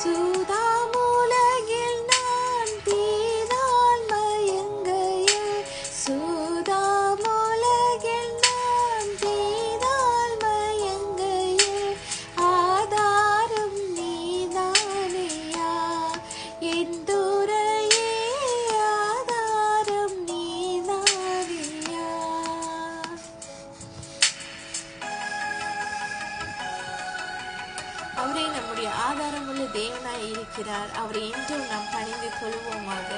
சூதாமுலகில் நான் தீதால் மயங்கையில் சூதாமுலகில் நான் தீதால் மயங்கையில் ஆதாரம் நீதானையா என் துறையே ஆதாரம் நீதானையா. அவரே நம்முடைய ஆதாரமுள்ள தேவனாய் இருக்கிறார். அவரை என்றும் நாம் பணிந்து கொள்வோமாக.